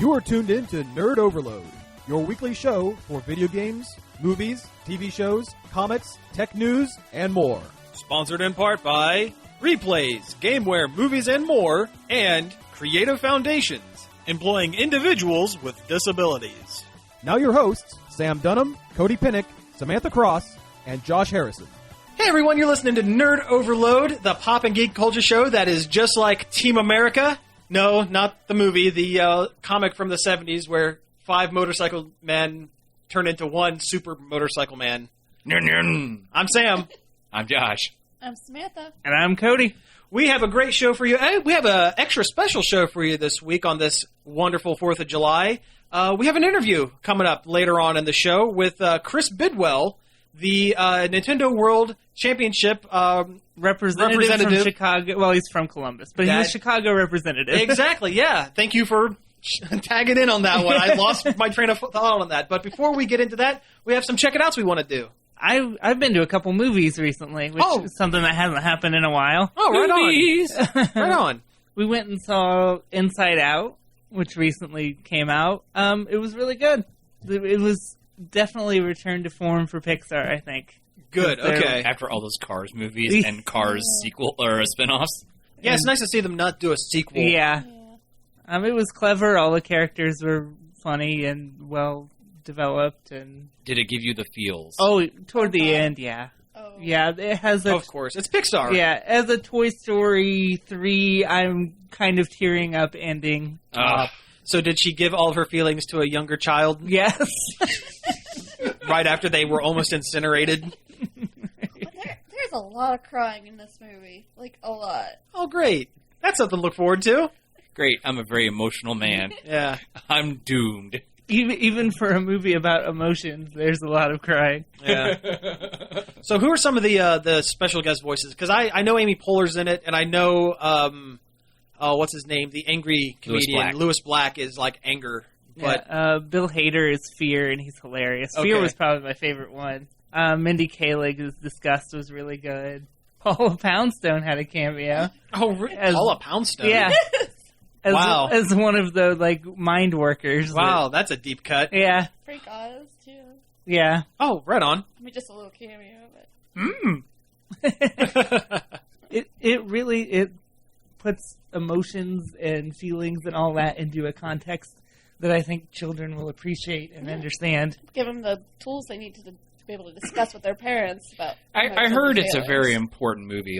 You are tuned in to Nerd Overload, your weekly show for video games, movies, TV shows, comics, tech news, and more. Sponsored in part by Replays, Gameware, Movies, and More, and Creative Foundations, employing individuals with disabilities. Now your hosts, Sam Dunham, Cody Pinnick, Samantha Cross, and Josh Harrison. Hey everyone, you're listening to Nerd Overload, the pop and geek culture show that is just like Team America. No, not the movie, the comic from the 70s where 5 motorcycle men turn into one super motorcycle man. I'm Sam. I'm Josh. I'm Samantha. And I'm Cody. We have a great show for you. We have an extra special show for you this week on this wonderful 4th of July. We have an interview coming up later on in the show with Chris Bidwell, the Nintendo World Championship representative from Chicago. Well, he's from Columbus, but he's a Chicago representative. Exactly, yeah. Thank you for tagging in on that one. I lost my train of thought on that. But before we get into that, we have some check-it-outs we want to do. I've been to a couple movies recently, which is something that hasn't happened in a while. Oh, right movies. on. Right on. We went and saw Inside Out, which recently came out. It was really good. It was definitely a return to form for Pixar, I think. Good, okay. After all those Cars movies and Cars sequel or spin-offs. Yeah, it's nice to see them not do a sequel. Yeah. It was clever. All the characters were funny and well developed. And did it give you the feels? Oh, toward the end, yeah. Oh. Yeah, it has Of course. It's Pixar. Yeah, as a Toy Story 3, I'm kind of tearing up ending. So did she give all of her feelings to a younger child? Yes. Right after they were almost incinerated? There's a lot of crying in this movie. Like, a lot. Oh, great. That's something to look forward to. Great. I'm a very emotional man. Yeah. I'm doomed. Even for a movie about emotions, there's a lot of crying. Yeah. So who are some of the special guest voices? Because I know Amy Poehler's in it, and I know, what's his name? The angry comedian. Lewis Black is like Anger. But Bill Hader is Fear, and he's hilarious. Okay. Fear was probably my favorite one. Mindy Kaling as Disgust was really good. Paula Poundstone had a cameo. Oh, Paula Poundstone? Yeah. Wow. As one of the, mind workers. Wow, that's a deep cut. Yeah. Frank Oz, too. Yeah. Oh, right on. I mean, just a little cameo, but... It really puts emotions and feelings and all that into a context that I think children will appreciate and understand. Give them the tools they need to be able to discuss with their parents about... I heard it's a very important movie,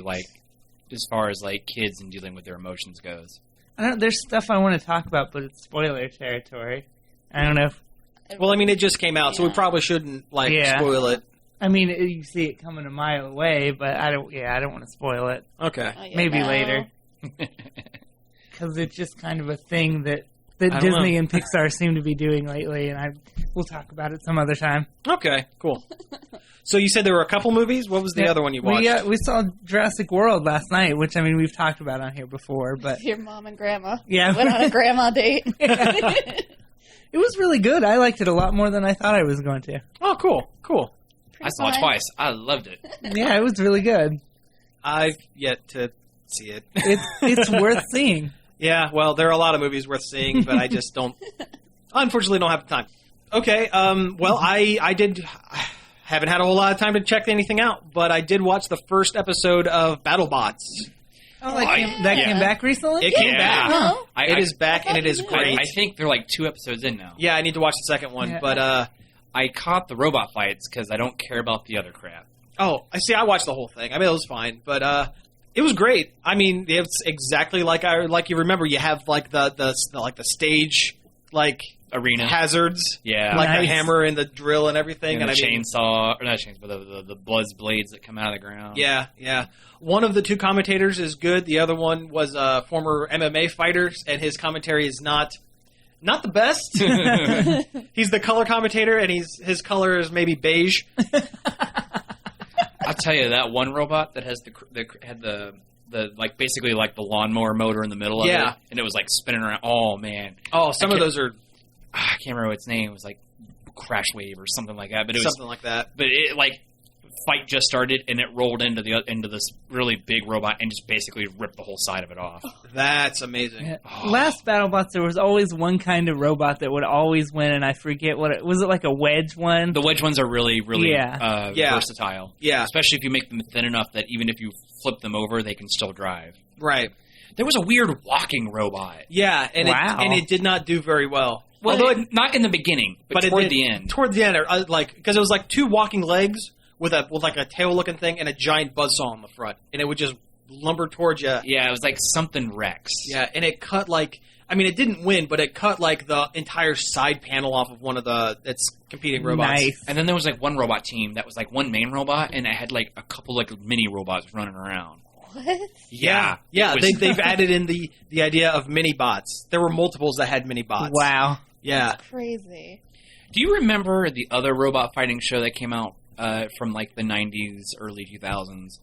as far as, kids and dealing with their emotions goes. There's stuff I want to talk about, but it's spoiler territory. I don't know if... Well, I mean, it just came out, so we probably shouldn't, spoil it. I mean, you see it coming a mile away, but I don't want to spoil it. Okay. Maybe later. Because it's just kind of a thing that Disney and Pixar seem to be doing lately, and we'll talk about it some other time. Okay, cool. So you said there were a couple movies? What was the other one you watched? We saw Jurassic World last night, which, we've talked about on here before. But your mom and grandma. Yeah. Went on a grandma date. It was really good. I liked it a lot more than I thought I was going to. Oh, cool. I saw it twice. I loved it. Yeah, it was really good. I've yet to see it. It's worth seeing. Yeah, well, there are a lot of movies worth seeing, but I just unfortunately don't have the time. Okay, well, I haven't had a whole lot of time to check anything out, but I did watch the first episode of BattleBots. Oh, that came back recently? It came back. Huh? It is back, and it is great. I think they're 2 episodes in now. Yeah, I need to watch the second one, but... I caught the robot fights because I don't care about the other crap. Oh, I watched the whole thing. It was fine, but it was great. It's exactly like you remember. You have the stage arena hazards, nice. The hammer and the drill and everything, and the chainsaw, or not chainsaw, but the blades that come out of the ground. Yeah. One of the 2 commentators is good. The other one was a former MMA fighter, and his commentary is not the best. He's the color commentator, and his color is maybe beige. I'll tell you, that one robot that had the basically the lawnmower motor in the middle of it, and it was spinning around. Oh man! Oh, some of those are. I can't remember its name. It was Crash Wave or something like that. But it was something like that. But it fight just started, and it rolled into this really big robot and just basically ripped the whole side of it off. That's amazing. Yeah. Last BattleBots, there was always one kind of robot that would always win, and I forget what it was. It like a wedge one? The wedge ones are really, really versatile. Yeah. Especially if you make them thin enough that even if you flip them over, they can still drive. Right. There was a weird walking robot. Yeah, and it did not do very well. Well, not in the beginning, but toward the end. Toward the end, because it was like 2 walking legs with like a tail-looking thing and a giant buzzsaw on the front, and it would just lumber towards you. Yeah, it was like something Rex. Yeah, and it cut it didn't win, but it cut like the entire side panel off of one of its competing robots. Nice. And then there was like one robot team that was like one main robot, and it had like a couple like mini robots running around. What? Yeah. They've added in the idea of mini bots. There were multiples that had mini bots. Wow. Yeah. Crazy. Do you remember the other robot fighting show that came out from like the 90s, early 2000s?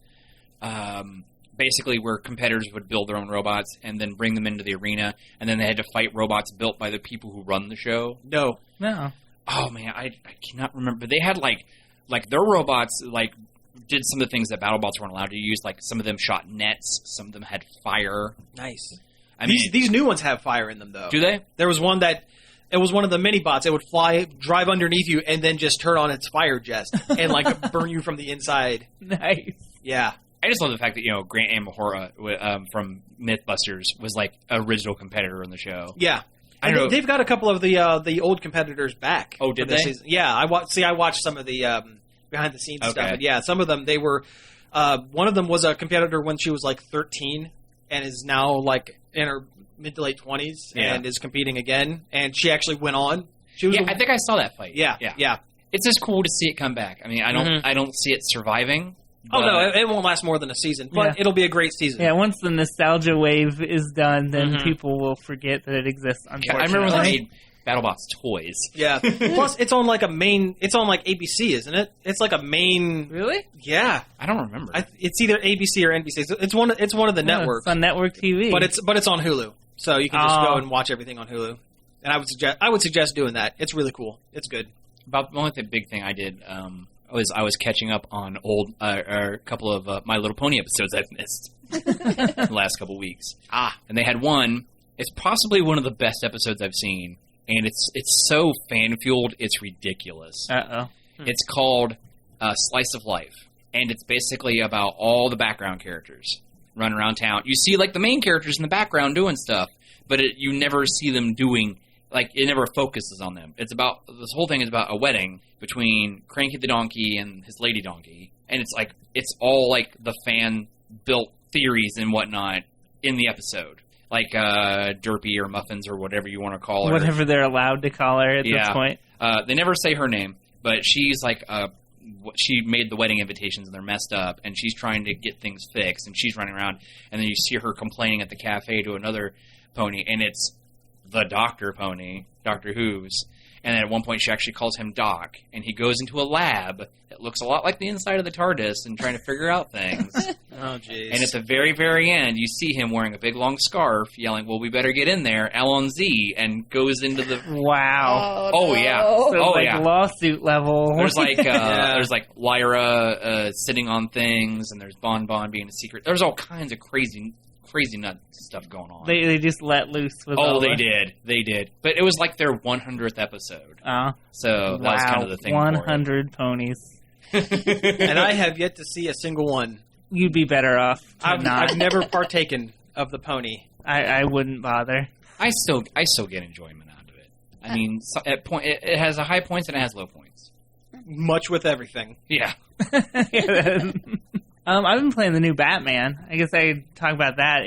Basically where competitors would build their own robots and then bring them into the arena, and then they had to fight robots built by the people who run the show. No. Oh, man, I cannot remember. They had like their robots like did some of the things that BattleBots weren't allowed to use. Like some of them shot nets, some of them had fire. Nice. These new ones have fire in them, though. Do they? There was one that... It was one of the mini bots. It would drive underneath you, and then just turn on its fire jets and like burn you from the inside. Nice. Yeah, I just love the fact that Grant Amahora from MythBusters was like an original competitor in the show. Yeah, and they've got a couple of the old competitors back. Oh, did they? Season. Yeah, I watched some of the behind the scenes stuff. And yeah, some of them they were. One of them was a competitor when she was like 13, and is now like in her mid to late 20s and is competing again, and she actually went on. I think I saw that fight. Yeah. It's just cool to see it come back. I mean, I don't see it surviving. Oh no, it won't last more than a season, but it'll be a great season. Yeah, once the nostalgia wave is done, then people will forget that it exists. Unfortunately, I remember when they made BattleBots toys. Yeah. Plus, it's on like ABC, isn't it? It's like a main. Really? Yeah. I don't remember. It's either ABC or NBC. It's one of the networks. It's on network TV. But it's on Hulu, so you can just go and watch everything on Hulu. And I would suggest doing that. It's really cool. It's good. About the only big thing I did I was catching up on a couple of My Little Pony episodes I've missed the last couple weeks. And they had one. It's possibly one of the best episodes I've seen, and it's so fan fueled. It's ridiculous. It's called Slice of Life, and it's basically about all the background characters running around town. You see like the main characters in the background doing stuff, but you never see them doing. Like, it never focuses on them. This whole thing is about a wedding between Cranky the Donkey and his lady donkey. And it's all, like, the fan-built theories and whatnot in the episode. Like, Derpy or Muffins or whatever you want to call her. Whatever they're allowed to call her at this point. They never say her name, but she's, like, she made the wedding invitations and they're messed up, and she's trying to get things fixed, and she's running around, and then you see her complaining at the cafe to another pony, and it's the Doctor Pony, Doctor Who's, and then at one point she actually calls him Doc, and he goes into a lab that looks a lot like the inside of the TARDIS and trying to figure out things. Oh, jeez. And at the very, very end, you see him wearing a big long scarf, yelling, "Well, we better get in there, L on Z," and goes into the... Wow. Oh, yeah. So lawsuit level. There's there's like Lyra sitting on things, and there's Bon Bon being a secret. There's all kinds of crazy nut stuff going on. They just let loose with They did. But it was like their 100th episode. So that was kind of the thing 100 ponies. And I have yet to see a single one. You'd be better off I've never partaken of the pony. I wouldn't bother. I still get enjoyment out of it. I mean, it has a high points and it has low points. Much with everything. Yeah. I've been playing the new Batman. I guess I talk about that.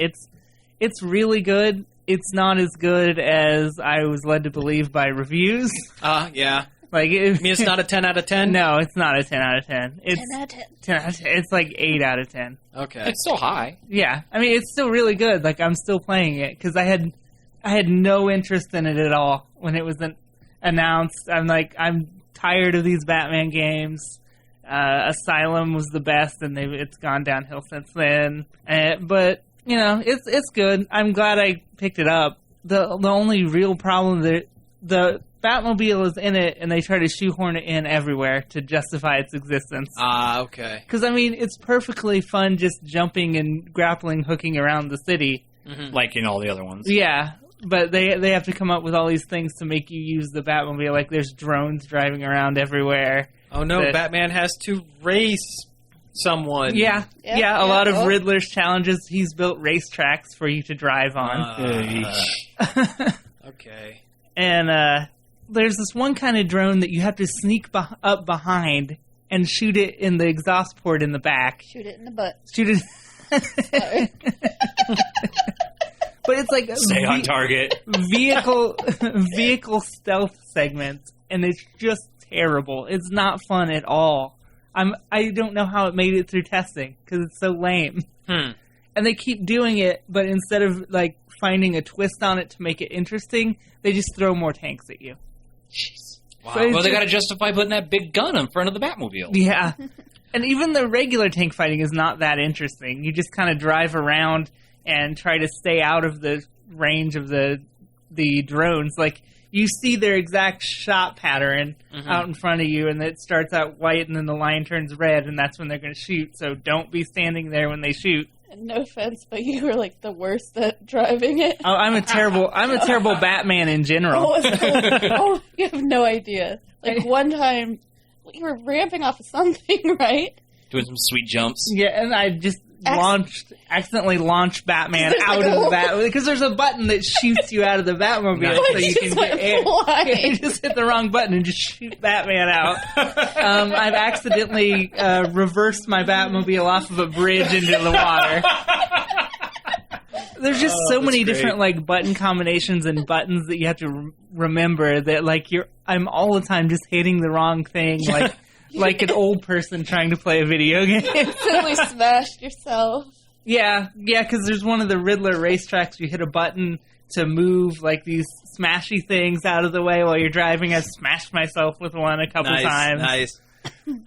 It's really good. It's not as good as I was led to believe by reviews. Yeah. Like, it's not a 10 out of 10? No, it's not a 10 out of 10. It's 10 out of 10. 10 out of 10. It's like 8 out of 10. Okay. It's still high. Yeah. I mean, it's still really good. Like, I'm still playing it because I had no interest in it at all when it was announced. I'm tired of these Batman games. Asylum was the best, and it's gone downhill since then. But it's good. I'm glad I picked it up. The only real problem the Batmobile is in it, and they try to shoehorn it in everywhere to justify its existence. Ah, okay. Because, I mean, it's perfectly fun just jumping and grappling, hooking around the city. Mm-hmm. Like in all the other ones. Yeah, but they have to come up with all these things to make you use the Batmobile. Like, there's drones driving around everywhere. Oh, no, Batman has to race someone. Yeah, a lot of Riddler's challenges. He's built racetracks for you to drive on. Okay. And there's this one kind of drone that you have to sneak up behind and shoot it in the exhaust port in the back. Shoot it in the butt. Shoot it. Sorry. But it's like Stay on target. vehicle stealth segments, and it's just terrible. It's not fun at all. I don't know how it made it through testing because it's so lame. And they keep doing it, but instead of like finding a twist on it to make it interesting, they just throw more tanks at you. Jeez. Wow. So Well, they got to justify putting that big gun in front of the Batmobile. Yeah. And even the regular tank fighting is not that interesting. You just kind of drive around and try to stay out of the range of the drones. Like, you see their exact shot pattern out in front of you, and it starts out white, and then the line turns red, and that's when they're going to shoot. So don't be standing there when they shoot. And no offense, but you were like the worst at driving it. Oh, I'm a terrible Batman in general. Oh, you have no idea. Like one time, you were ramping off of something, right? Doing some sweet jumps. Yeah, and I just accidentally launched Batman out of the Batmobile because there's a button that shoots you out of the Batmobile so you can get air. Yeah, you just hit the wrong button and just shoot Batman out. I've accidentally reversed my Batmobile off of a bridge into the water. There's just so many different like button combinations and buttons that you have to remember that like I'm all the time just hitting the wrong thing like an old person trying to play a video game. Accidentally smashed yourself. Yeah, because there's one of the Riddler racetracks. You hit a button to move like these smashy things out of the way while you're driving. I've smashed myself with one a couple times. Nice.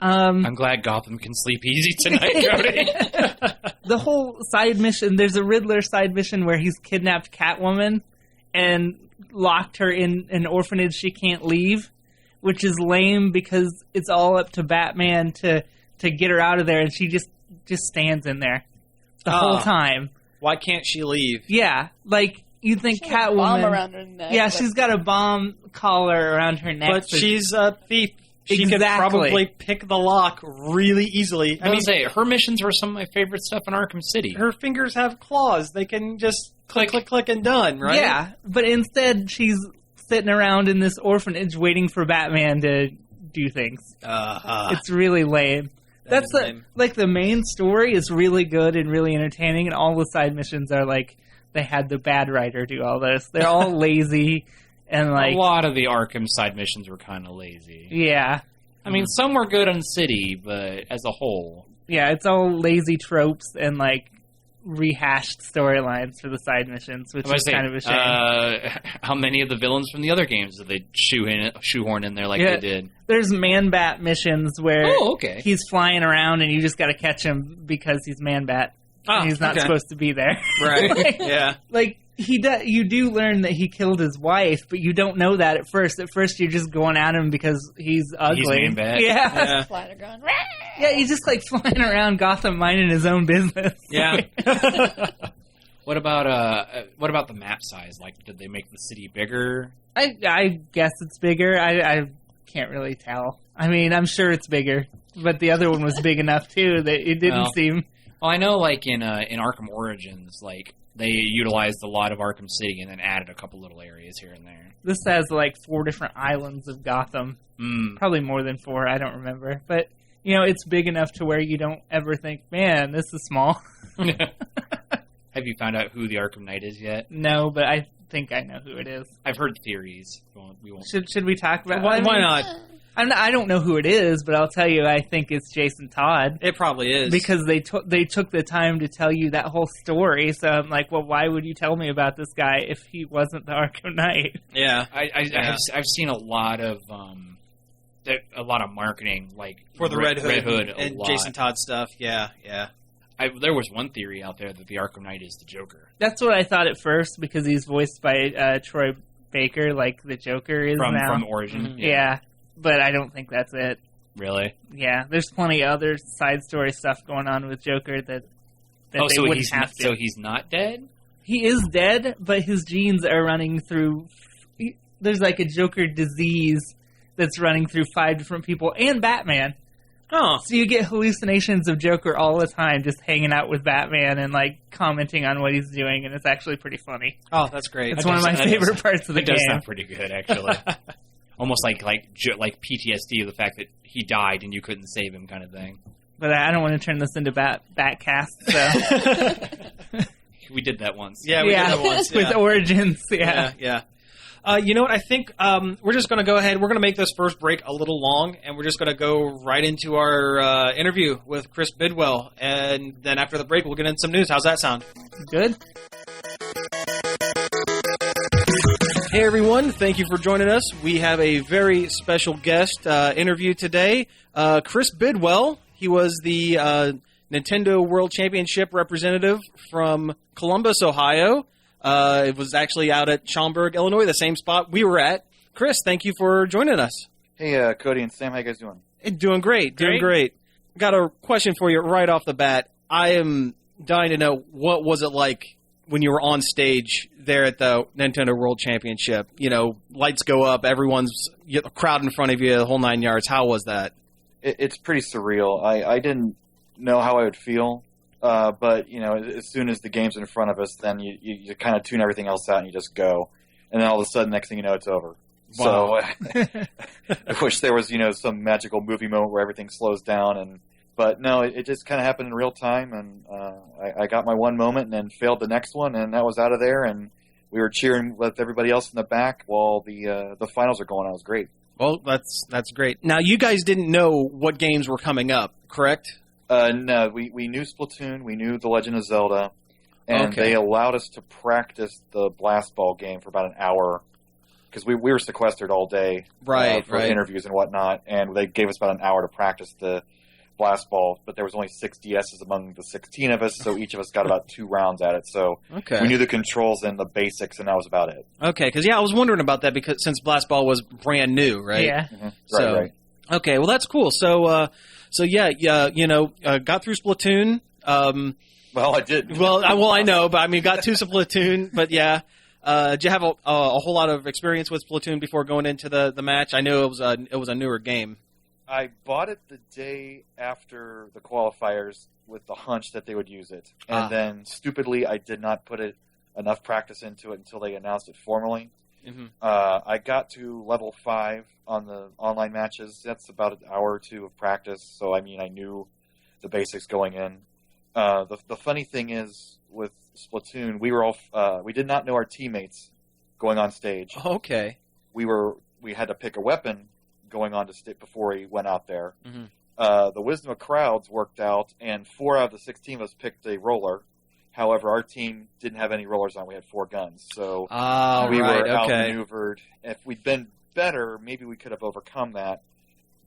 I'm glad Gotham can sleep easy tonight, Cody. The whole side mission, there's a Riddler side mission where he's kidnapped Catwoman and locked her in an orphanage she can't leave, which is lame because it's all up to Batman to get her out of there, and she just stands in there the whole time. Why can't she leave? Yeah, like you'd think She Catwoman. has a bomb around her neck. Yeah, she's got a bomb collar around her neck. But she's a thief. She could Exactly. probably pick the lock really easily. I mean, her missions were some of my favorite stuff in Arkham City. Her fingers have claws. They can just click, and done, right? Yeah, but instead she's sitting around in this orphanage waiting for Batman to do things. It's really lame. That's lame. Like the main story is really good and really entertaining, and all the side missions are like they had the bad writer do all this. They're all lazy and like a lot of the Arkham side missions were kind of lazy. Yeah. I mean, some were good on City, but as a whole, Yeah, it's all lazy tropes and like rehashed storylines for the side missions, which is kind of a shame. How many of the villains from the other games did they shoehorn in there like they did? There's Man-Bat missions where he's flying around and you just got to catch him because he's Man-Bat. And he's not supposed to be there. Right. Yeah. Like, you do learn that he killed his wife, but you don't know that at first. At first, you're just going at him because he's ugly. He's Man-Bat. Yeah. Flying around. Yeah, he's just like flying around Gotham minding his own business. Yeah. What about the map size? Like, did they make the city bigger? I guess it's bigger. I can't really tell. I mean, I'm sure it's bigger, but the other one was big enough too that it didn't seem. Well, I know, like in Arkham Origins, like they utilized a lot of Arkham City and then added a couple little areas here and there. This has like 4 different islands of Gotham. Probably more than 4. I don't remember, but you know, it's big enough to where you don't ever think, "Man, this is small." Have you found out who the Arkham Knight is yet? No, but I think I know who it is. I've heard theories. We won't. Should we talk about? Why not? I don't know who it is, but I'll tell you, I think it's Jason Todd. It probably is. Because they took the time to tell you that whole story, so I'm like, well, why would you tell me about this guy if he wasn't the Arkham Knight? Yeah. I've seen a lot of marketing, like for the Red Hood and Jason Todd stuff. Yeah, yeah. There was one theory out there that the Arkham Knight is the Joker. That's what I thought at first, because he's voiced by Troy Baker like the Joker is now. From Origin. Yeah, but I don't think that's it. Really? Yeah, there's plenty of other side story stuff going on with Joker that they wouldn't have to. So he's not dead? He is dead, but his genes are running through... There's like a Joker disease that's running through 5 different people and Batman. Oh. So you get hallucinations of Joker all the time, just hanging out with Batman and like commenting on what he's doing, and it's actually pretty funny. Oh, that's great. It's one of my favorite parts of the game. It does sound pretty good, actually. Almost like PTSD of the fact that he died and you couldn't save him, kind of thing. But I don't want to turn this into Batcast, so we did that once. Yeah, we did that once. With Origins. Yeah. You know what? I think we're just going to go ahead. We're going to make this first break a little long, and we're just going to go right into our interview with Chris Bidwell. And then after the break, we'll get into some news. How's that sound? Good. Hey, everyone. Thank you for joining us. We have a very special guest interview today. Chris Bidwell. He was the Nintendo World Championship representative from Columbus, Ohio. It was actually out at Schaumburg, Illinois, the same spot we were at. Chris, thank you for joining us. Hey, Cody and Sam, how you guys doing? Doing great. Got a question for you right off the bat. I am dying to know, what was it like when you were on stage there at the Nintendo World Championship? You know, lights go up, everyone's a crowd in front of you, the whole 9 yards. How was that? It's pretty surreal. I didn't know how I would feel. But, you know, as soon as the game's in front of us, then you kind of tune everything else out and you just go. And then all of a sudden, next thing you know, it's over. Wow. So I wish there was, you know, some magical movie moment where everything slows down. But no, it just kind of happened in real time. And I got my one moment and then failed the next one. And that was out of there. And we were cheering with everybody else in the back while the finals are going on. It was great. Well, that's great. Now, you guys didn't know what games were coming up, correct? No, we knew Splatoon, we knew The Legend of Zelda, and they allowed us to practice the blast ball game for about an hour, because we were sequestered all day for interviews and whatnot, and they gave us about an hour to practice the blast ball, but there was only 6 DSs among the 16 of us, so each of us got about 2 rounds at it, so we knew the controls and the basics, and that was about it. Okay, because I was wondering about that, because since blast ball was brand new, right? Yeah. Mm-hmm. Right. Okay, well, that's cool. So got through Splatoon. Well, I did. Well, I know, but I mean, got to Splatoon. But yeah, did you have a whole lot of experience with Splatoon before going into the match? I knew it was a newer game. I bought it the day after the qualifiers with the hunch that they would use it, and then stupidly, I did not put enough practice into it until they announced it formally. Mm-hmm. I got to level 5 on the online matches. That's about an hour or 2 of practice. So, I mean, I knew the basics going in. The funny thing is, with Splatoon, we did not know our teammates going on stage. Okay. We had to pick a weapon going on to stage before we went out there. Mm-hmm. The wisdom of crowds worked out, and 4 out of the 16 of us picked a roller. However, our team didn't have any rollers on. We had 4 guns. So we were outmaneuvered. If we'd been better, maybe we could have overcome that.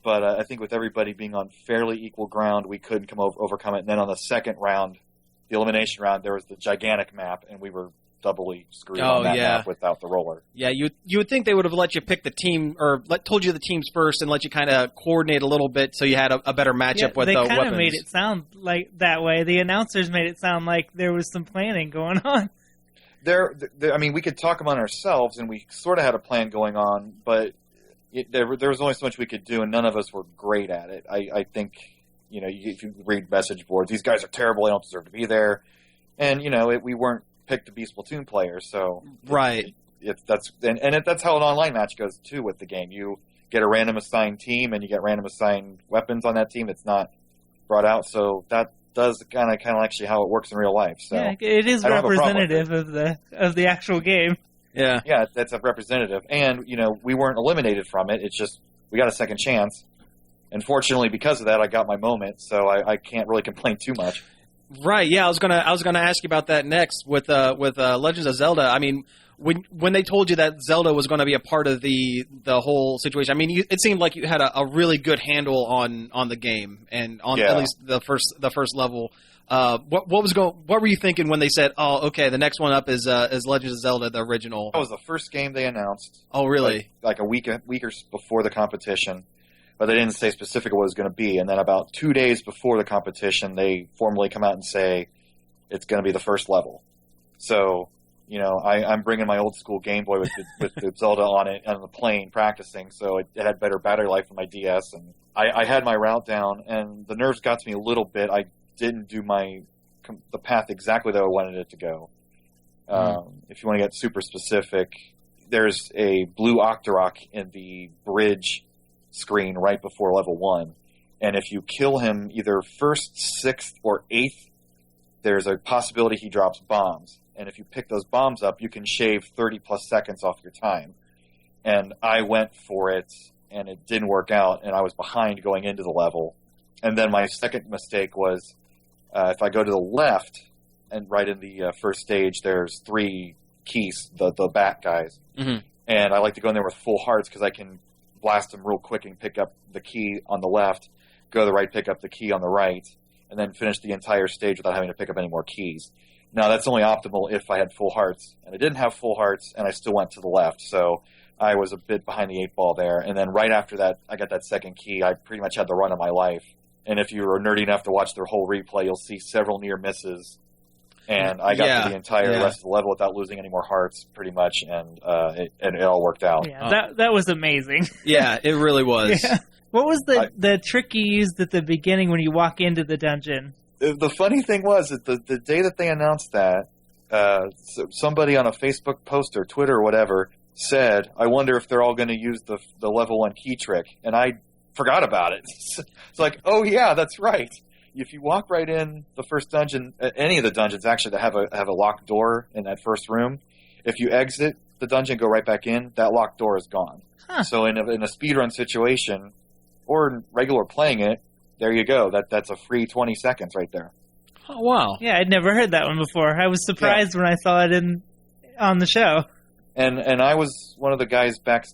But I think with everybody being on fairly equal ground, we couldn't overcome it. And then on the second round, the elimination round, there was the gigantic map, and we were doubly screwed on that map without the roller. Yeah, you would think they would have let you pick the team, or told you the teams first and let you kind of coordinate a little bit so you had a better matchup with the weapons. They kind of made it sound like that way. The announcers made it sound like there was some planning going on. I mean, we could talk among ourselves, and we sort of had a plan going on, but there was only so much we could do, and none of us were great at it. I think, you know, if you read message boards, these guys are terrible, they don't deserve to be there. And, you know, we weren't picked to be Splatoon players, so right. That's how an online match goes too with the game. You get a random assigned team, and you get random assigned weapons on that team. It's not brought out, so that does kind of actually how it works in real life. So yeah, it is representative of the actual game. Yeah, that's a representative, and you know we weren't eliminated from it. It's just we got a second chance. And fortunately, because of that, I got my moment, so I can't really complain too much. Right. Yeah, I was gonna ask you about that next with Legends of Zelda. I mean, when they told you that Zelda was going to be a part of the whole situation, I mean, it seemed like you had a really good handle on the game and on at least the first level. What were you thinking when they said, "Oh, okay, the next one up is Legend of Zelda, the original"? That was the first game they announced. Oh, really? Like a week or before the competition, but they didn't say specifically what it was going to be. And then about 2 days before the competition, they formally come out and say it's going to be the first level. So, I'm bringing my old school Game Boy with the Zelda on it on the plane practicing, so it had better battery life than my DS, and I had my route down, and the nerves got to me a little bit. I didn't do the path exactly that I wanted it to go. If you want to get super specific, there's a blue Octorok in the bridge screen right before level 1, and if you kill him either 1st, 6th, or 8th, there's a possibility he drops bombs. And if you pick those bombs up, you can shave 30 plus seconds off your time. And I went for it, and it didn't work out, and I was behind going into the level. And then my second mistake was, if I go to the left, and right in the first stage, there's 3 keys, the bat guys. Mm-hmm. And I like to go in there with full hearts, because I can blast them real quick and pick up the key on the left, go to the right, pick up the key on the right, and then finish the entire stage without having to pick up any more keys. Now, that's only optimal if I had full hearts. And I didn't have full hearts, and I still went to the left. So I was a bit behind the 8 ball there. And then right after that, I got that second key. I pretty much had the run of my life. And if you were nerdy enough to watch their whole replay, you'll see several near misses. And I got to the entire rest of the level without losing any more hearts, pretty much. And it all worked out. Yeah, that was amazing. Yeah, it really was. Yeah. What was the trick you used at the beginning when you walk into the dungeon? The funny thing was that the day that they announced that, somebody on a Facebook post or Twitter or whatever said, "I wonder if they're all going to use the level 1 key trick," and I forgot about it. It's like, oh yeah, that's right. If you walk right in the first dungeon, any of the dungeons actually that have a locked door in that first room, if you exit the dungeon, go right back in, that locked door is gone. Huh. So in a speedrun situation, or in regular playing it, there you go. That's a free 20 seconds right there. Oh, wow. Yeah, I'd never heard that one before. I was surprised when I saw it on the show. And I was one of the guys back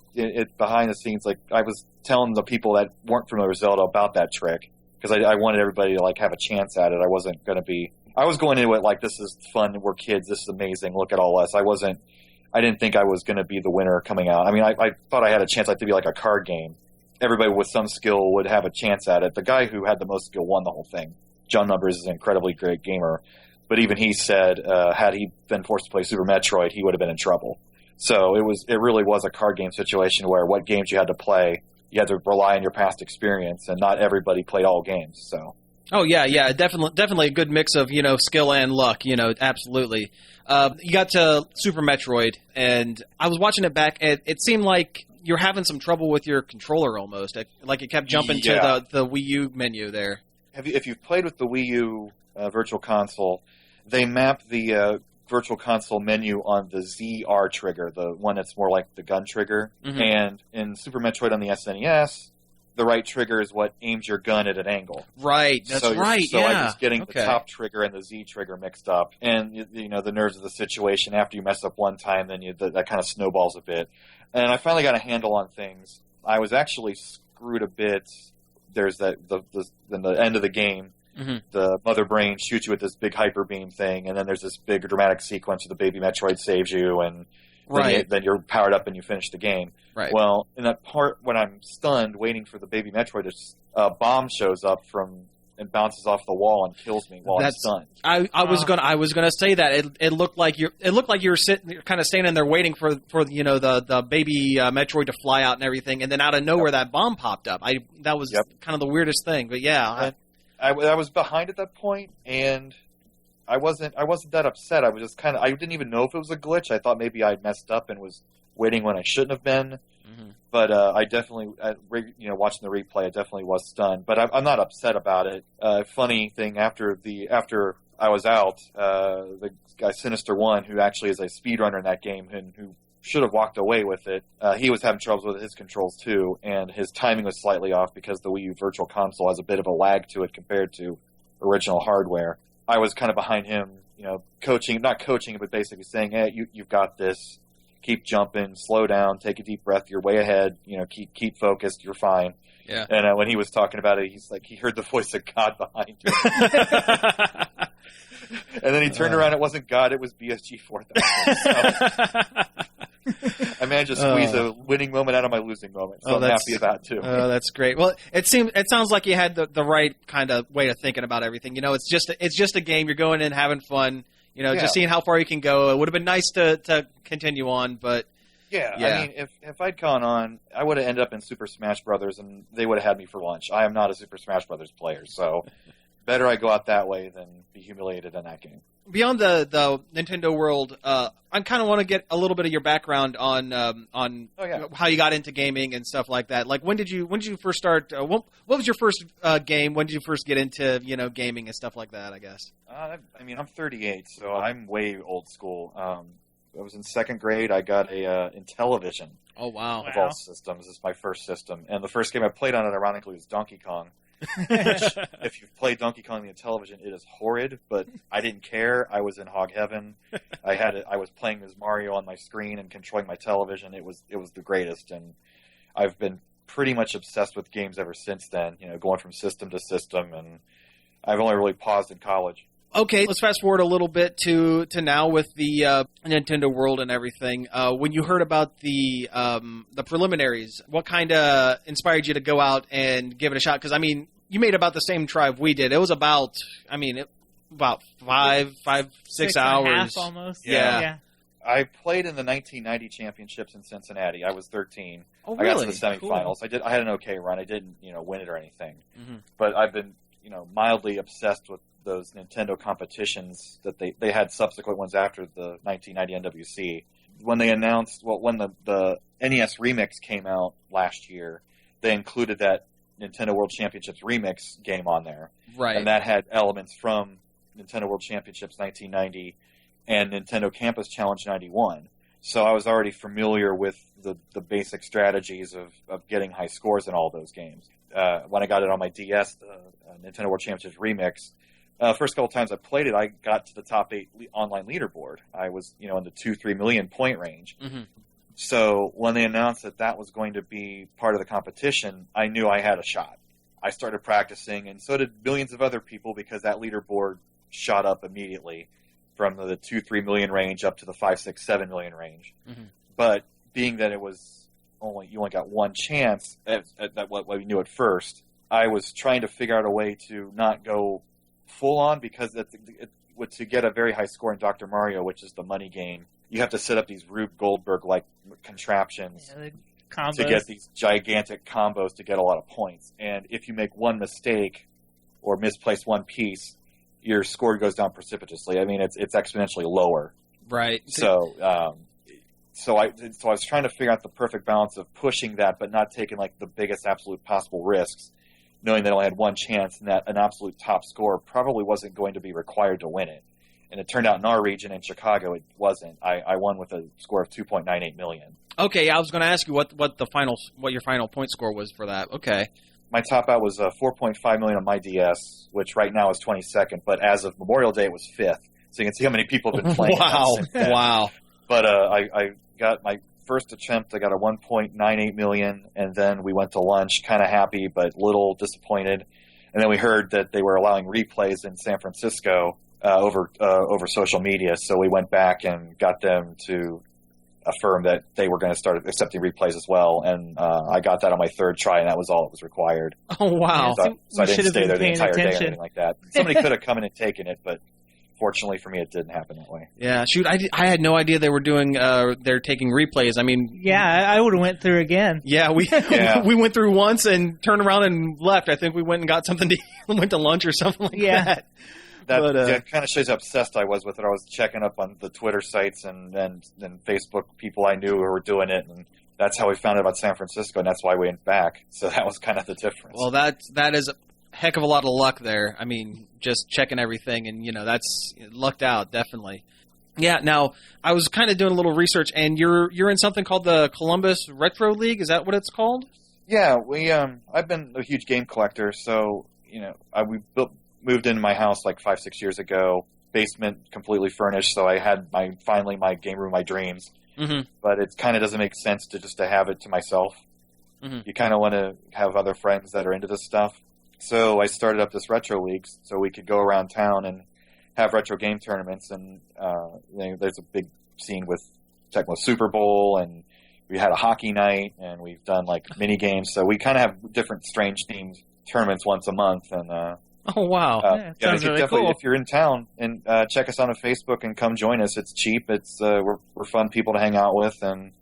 behind the scenes. Like, I was telling the people that weren't familiar with Zelda about that trick, because I wanted everybody to have a chance at it. I wasn't going to be... I was going into it like, this is fun, we're kids, this is amazing, look at all us. I didn't think I was going to be the winner coming out. I mean, I thought I had a chance to be like a card game. Everybody with some skill would have a chance at it. The guy who had the most skill won the whole thing. John Numbers is an incredibly great gamer, but even he said, had he been forced to play Super Metroid, he would have been in trouble. So it really was a card game situation where what games you had to play, you had to rely on your past experience, and not everybody played all games. So. Oh yeah, definitely a good mix of skill and luck. Absolutely. You got to Super Metroid, and I was watching it back, and it seemed like you're having some trouble with your controller almost. Like it kept jumping to the Wii U menu there. If you've played with the Wii U Virtual Console, they map the Virtual Console menu on the ZR trigger, the one that's more like the gun trigger. Mm-hmm. And in Super Metroid on the SNES, the right trigger is what aims your gun at an angle. Right, that's right. So I was getting the top trigger and the Z trigger mixed up, and the nerves of the situation. After you mess up one time, then that kind of snowballs a bit. And I finally got a handle on things. I was actually screwed a bit. There's in the end of the game, mm-hmm. the Mother Brain shoots you with this big hyper beam thing, and then there's this big dramatic sequence where the baby Metroid saves you, and then you're powered up and you finish the game. Right. Well, in that part when I'm stunned, waiting for the baby Metroid, a bomb shows up and bounces off the wall and kills me while I'm stunned. I was gonna say that it looked like you were kind of standing there waiting for the baby Metroid to fly out and everything, and then out of nowhere that bomb popped up. That was kind of the weirdest thing, but yeah. I was behind at that point, and I wasn't that upset. I was just I didn't even know if it was a glitch. I thought maybe I'd messed up and was waiting when I shouldn't have been. Mm-hmm. But I definitely, watching the replay, I definitely was stunned. But I'm not upset about it. Funny thing, after I was out, the guy Sinister One, who actually is a speedrunner in that game and who should have walked away with it, he was having troubles with his controls too, and his timing was slightly off because the Wii U Virtual Console has a bit of a lag to it compared to original hardware. I was kind of behind him, not coaching, but basically saying, hey, you've got this. Keep jumping, slow down, take a deep breath. You're way ahead. Keep focused. You're fine. Yeah. And when he was talking about it, he's like, he heard the voice of God behind him. And then he turned around, it wasn't God, it was BSG 4000. So I managed to squeeze a winning moment out of my losing moment, so I'm happy with that too. Oh, that's great. Well, it sounds like you had the right kind of way of thinking about everything. It's just a game. You're going in having fun. Just seeing how far you can go. It would have been nice to continue on, but yeah. I mean, if I'd gone on, I would have ended up in Super Smash Brothers, and they would have had me for lunch. I am not a Super Smash Brothers player, so better I go out that way than be humiliated in that game. Beyond the Nintendo world, I kind of want to get a little bit of your background on how you got into gaming and stuff like that. Like, when did you first start? What was your first game? When did you first get into gaming and stuff like that? I guess. I mean, I'm 38, so I'm way old school. I was in second grade. I got a Intellivision. Oh wow! Of all systems, it's my first system, and the first game I played on it, ironically, was Donkey Kong. Which, if you've played Donkey Kong on the Intellivision, it is horrid, but I didn't care. I was in hog heaven. I was playing as Mario on my screen and controlling my television. It was the greatest, and I've been pretty much obsessed with games ever since then. Going from system to system, and I've only really paused in college. Okay, let's fast forward a little bit to now with the Nintendo World and everything. When you heard about the preliminaries, what kind of inspired you to go out and give it a shot? Because, I mean, you made about the same drive we did. It was about 6 hours. Almost. Yeah. I played in the 1990 championships in Cincinnati. I was 13. Oh, really? I got to the semifinals. Cool. I had an okay run. I didn't, win it or anything. Mm-hmm. But I've been, mildly obsessed with those Nintendo competitions that they had subsequent ones after the 1990 NWC. When they announced, when the NES Remix came out last year, they included that Nintendo World Championships Remix game on there. Right. And that had elements from Nintendo World Championships 1990 and Nintendo Campus Challenge 91. So I was already familiar with the basic strategies of getting high scores in all those games. When I got it on my DS, the Nintendo World Championships Remix, first couple times I played it, I got to the top 8 online leaderboard. I was, in the 2-3 million point range. Mm-hmm. So when they announced that was going to be part of the competition, I knew I had a shot. I started practicing, and so did millions of other people, because that leaderboard shot up immediately from the 2-3 million range up to the 5-6-7 million range. Mm-hmm. But being that you only got one chance at what we knew at first, I was trying to figure out a way to not go full on, because to get a very high score in Dr. Mario, which is the money game, you have to set up these Rube Goldberg-like contraptions to get these gigantic combos to get a lot of points. And if you make one mistake or misplace one piece, your score goes down precipitously. I mean, it's exponentially lower. Right. So I was trying to figure out the perfect balance of pushing that, but not taking the biggest absolute possible risks, knowing that I only had one chance and that an absolute top score probably wasn't going to be required to win it. And it turned out in our region, in Chicago, it wasn't. I won with a score of 2.98 million. Okay, I was going to ask you what your final point score was for that. Okay. My top out was 4.5 million on my DS, which right now is 22nd, but as of Memorial Day, it was 5th. So you can see how many people have been playing. Wow. But I got my first attempt, I got a 1.98 million, and then we went to lunch, kind of happy, but little disappointed. And then we heard that they were allowing replays in San Francisco over social media, so we went back and got them to affirm that they were going to start accepting replays as well, and I got that on my third try, and that was all that was required. Oh, wow. So I didn't stay there the entire day or anything like that. Somebody could have come in and taken it, but fortunately for me, it didn't happen that way. Yeah, shoot, I had no idea they were doing, they're taking replays. I mean... Yeah, I would have went through again. Yeah, we went through once and turned around and left. I think we went and got something to went to lunch or something like that. That kind of shows how obsessed I was with it. I was checking up on the Twitter sites and Facebook people I knew who were doing it, and that's how we found out about San Francisco, and that's why we went back. So that was kind of the difference. Well, that is a heck of a lot of luck there. I mean, just checking everything, and that's lucked out, definitely. Yeah. Now, I was kind of doing a little research, and you're in something called the Columbus Retro League. Is that what it's called? Yeah, I've been a huge game collector, so we moved into my house 5-6 years ago. Basement completely furnished, so I had finally my game room, my dreams. Mm-hmm. But it kind of doesn't make sense to have it to myself. Mm-hmm. You kind of want to have other friends that are into this stuff. So I started up this retro league so we could go around town and have retro game tournaments, and there's a big scene with Tecmo Super Bowl, and we had a hockey night, and we've done like mini games. So we kind of have different strange themed tournaments once a month. And Oh wow! Sounds really definitely, cool. if you're in town, and check us out on Facebook and come join us. It's cheap. It's we're fun people to hang out with, and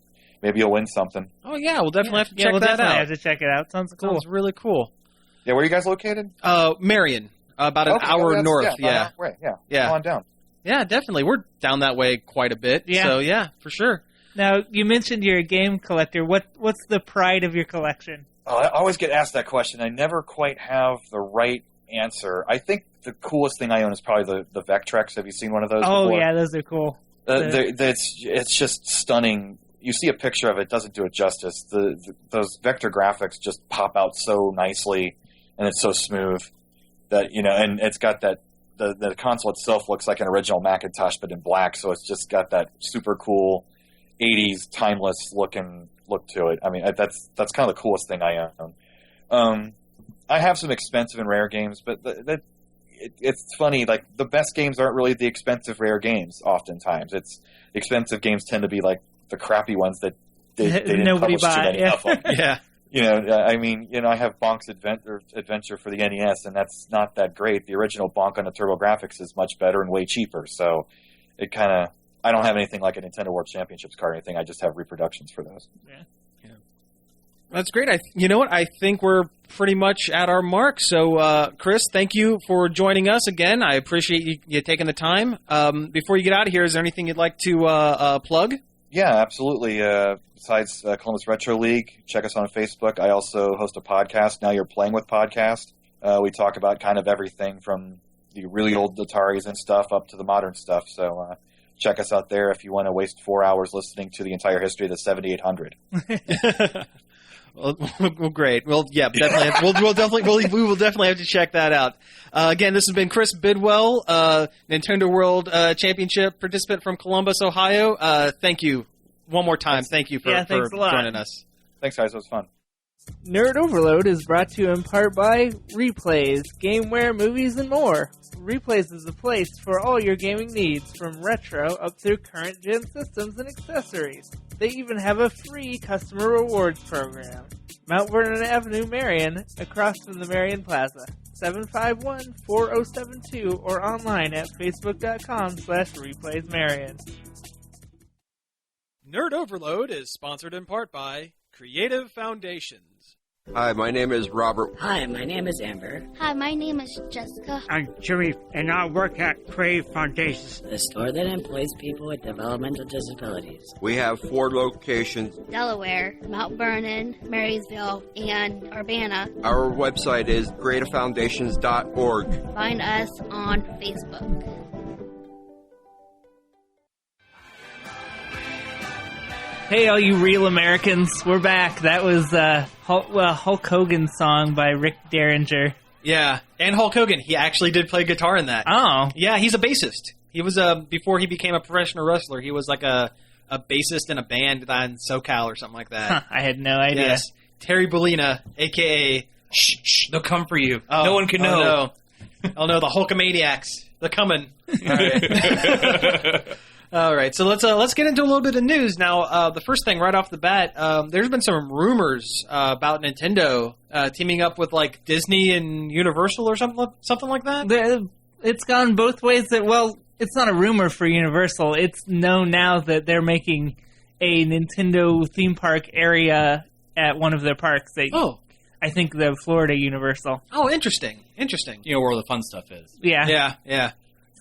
maybe you'll win something. Oh yeah, we'll definitely have to Yeah, check we'll that definitely out. have to check it out. Sounds cool. Sounds really cool. Yeah, where are you guys located? Marion, about an Okay, hour that's- north. about an hour away. Yeah. Come on down. Yeah, definitely. We're down that way quite a bit. Yeah. So yeah, for sure. Now, you mentioned you're a game collector. What's the pride of your collection? Oh, I always get asked that question. I never quite have the right answer. I think the coolest thing I own is probably the Vectrex. Have you seen one of those Oh before? yeah, those are cool. It's just stunning. You see a picture of it, doesn't do it justice. Those vector graphics just pop out so nicely, and it's so smooth that and it's got that the console itself looks like an original Macintosh but in black, so it's just got that super cool 80s timeless look to it. I mean, that's kind of the coolest thing I own. I have some expensive and rare games, but it's funny. Like the best games aren't really the expensive rare games. Oftentimes, it's the expensive games tend to be like the crappy ones that they didn't Nobody publish too buy, many yeah. of them. Yeah. I mean, I have Bonk's Adventure for the NES, and that's not that great. The original Bonk on the TurboGrafx is much better and way cheaper. So it kind of, I don't have anything like a Nintendo World Championships card or anything. I just have reproductions for those. That's great. You know what? I think we're pretty much at our mark. So, Chris, thank you for joining us again. I appreciate you taking the time. Before you get out of here, is there anything you'd like to plug? Yeah, absolutely. Besides Columbus Retro League, check us on Facebook. I also host a podcast, Now You're Playing with Podcast. We talk about kind of everything from the really old Ataris and stuff up to the modern stuff. So check us out there if you want to waste 4 hours listening to the entire history of the 7800. Well, great. Well, yeah, definitely. We will definitely have to check that out. Again, this has been Chris Bidwell, Nintendo World Championship participant from Columbus, Ohio. Thank you one more time. Thank you for thanks a lot. joining us. Thanks, guys. It was fun. Nerd Overload is brought to you in part by Replays, Gameware, Movies, and more. Replays is the place for all your gaming needs, from retro up through current-gen systems and accessories. They even have a free customer rewards program. Mount Vernon Avenue, Marion, across from the Marion Plaza. 751-4072 or online at facebook.com/replaysmarion. Nerd Overload is sponsored in part by Creative Foundations. Hi, my name is Robert. Hi, my name is Amber. Hi, my name is Jessica. I'm Jimmy, and I work at Crave Foundations, The store that employs people with developmental disabilities. We have 4 locations. Delaware, Mount Vernon, Marysville, and Urbana. Our website is creativefoundations.org. Find us on Facebook. Hey, all you real Americans, we're back. That was Hulk Hogan's song by Rick Derringer. Yeah, and Hulk Hogan. He actually did play guitar in that. Oh. Yeah, he's a bassist. He was before he became a professional wrestler. He was like a bassist in a band on SoCal or something like that. Huh, I had no idea. Yes, Terry Bollina, a.k.a. Shh, they'll come for you. Oh, no one can know. Oh no, the Hulkamaniacs. They're coming. All right. All right, so let's get into a little bit of news now. The first thing right off the bat, there's been some rumors about Nintendo teaming up with like Disney and Universal or something like that. It's gone both ways. It's not a rumor for Universal. It's known now that they're making a Nintendo theme park area at one of their parks. I think the Florida Universal. Oh, interesting. You know where all the fun stuff is. Yeah. Yeah.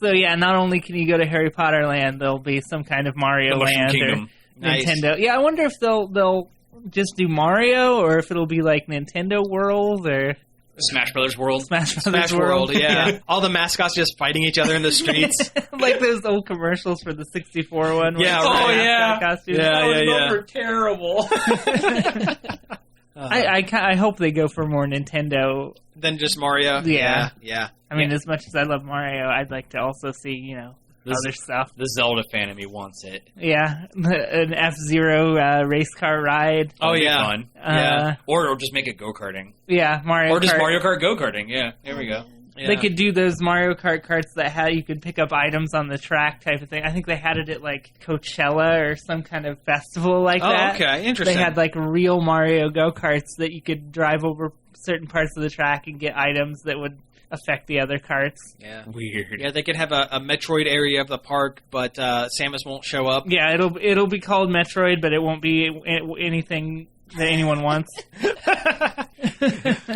So yeah, not only can you go to Harry Potter Land, there'll be some kind of Mario The Mushroom Land Kingdom. or Nice. Nintendo. Yeah, I wonder if they'll just do Mario or if it'll be like Nintendo World or Smash Brothers World. Smash Smash World, yeah. All the mascots just fighting each other in the streets. Like those old commercials for the 64 one. Yeah, with right. the Yeah. mascot costumes. Yeah. Those were terrible. I hope they go for more Nintendo. Than just Mario. Yeah. Yeah. I mean, as much as I love Mario, I'd like to also see, other stuff. The Zelda fan in me wants it. Yeah, an F-Zero race car ride. That'd be yeah. fun. Yeah. Or just make it go-karting. Yeah, Mario Or just Kart. Mario Kart go-karting. Yeah, there we go. They could do those Mario Kart carts that you could pick up items on the track type of thing. I think they had it at like Coachella or some kind of festival like that. Oh, okay, interesting. They had like real Mario go-karts that you could drive over certain parts of the track and get items that would affect the other carts. Yeah, weird. Yeah, they could have a Metroid area of the park, but Samus won't show up. Yeah, it'll be called Metroid, but it won't be anything that anyone wants.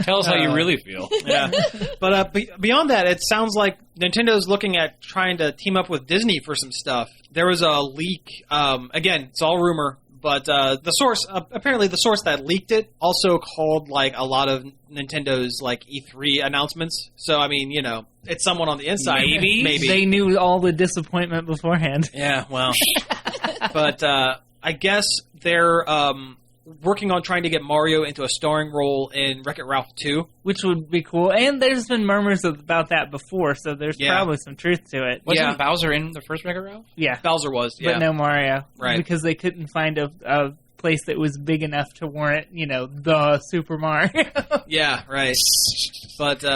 Tell us how you really feel. Yeah, but beyond that, it sounds like Nintendo's looking at trying to team up with Disney for some stuff. There was a leak. Again, it's all rumor, but the source apparently the source that leaked it also called like a lot of Nintendo's like E3 announcements. So I mean, it's someone on the inside. Maybe they knew all the disappointment beforehand. Yeah, well, but I guess they're working on trying to get Mario into a starring role in Wreck-It Ralph 2. Which would be cool. And there's been murmurs about that before, so there's probably some truth to it. Wasn't Bowser in the first Wreck-It Ralph? Yeah. Bowser was, yeah. But no Mario. Right. Because they couldn't find a place that was big enough to warrant, the Super Mario. Yeah, right. But you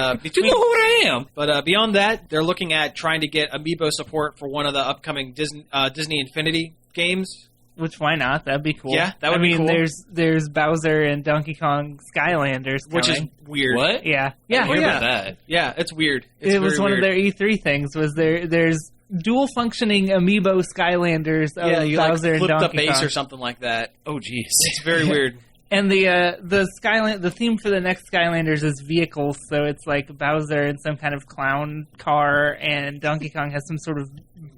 know who I am. But beyond that, they're looking at trying to get amiibo support for one of the upcoming Disney Infinity games. Which, why not? That'd be cool. Yeah, that would be cool. There's Bowser and Donkey Kong Skylanders coming. Which is weird. What? Yeah. I hear about that. Yeah, it's weird. It was one of their E3 things. There's dual functioning amiibo Skylanders of you Bowser and flip Donkey the base Kong. or something like that. Oh, jeez. It's very weird. And the theme for the next Skylanders is vehicles, so it's like Bowser in some kind of clown car, and Donkey Kong has some sort of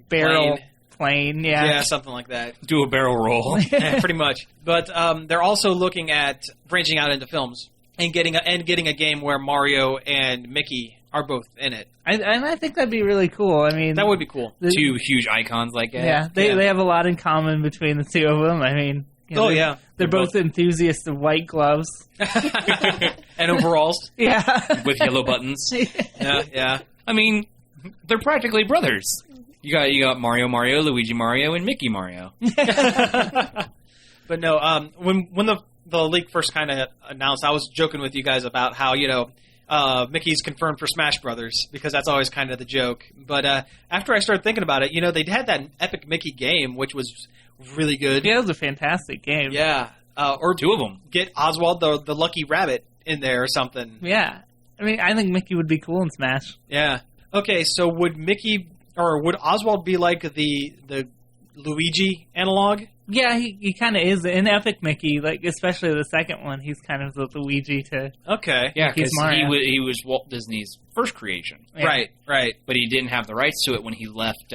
barrel plane. Yeah, something like that. Do a barrel roll. Yeah, pretty much. But they're also looking at branching out into films and getting a game where Mario and Mickey are both in it. I think that'd be really cool. I mean, that would be cool. Two huge icons like that. Yeah, they have a lot in common between the two of them. I mean, they're both enthusiasts of white gloves and overalls. Yeah, with yellow buttons. Yeah. I mean, they're practically brothers. You got Mario, Luigi Mario, and Mickey Mario. But no, when the leak first kind of announced, I was joking with you guys about how Mickey's confirmed for Smash Brothers because that's always kind of the joke. But after I started thinking about it, they had that Epic Mickey game, which was really good. Yeah, it was a fantastic game. Yeah, or two of them. Get Oswald the Lucky Rabbit in there or something. Yeah, I mean, I think Mickey would be cool in Smash. Yeah. Okay, so would Oswald be like the Luigi analog? Yeah, he kind of is in Epic Mickey, like especially the second one. He's kind of the Luigi to yeah, because he was Walt Disney's first creation, right? But he didn't have the rights to it when he left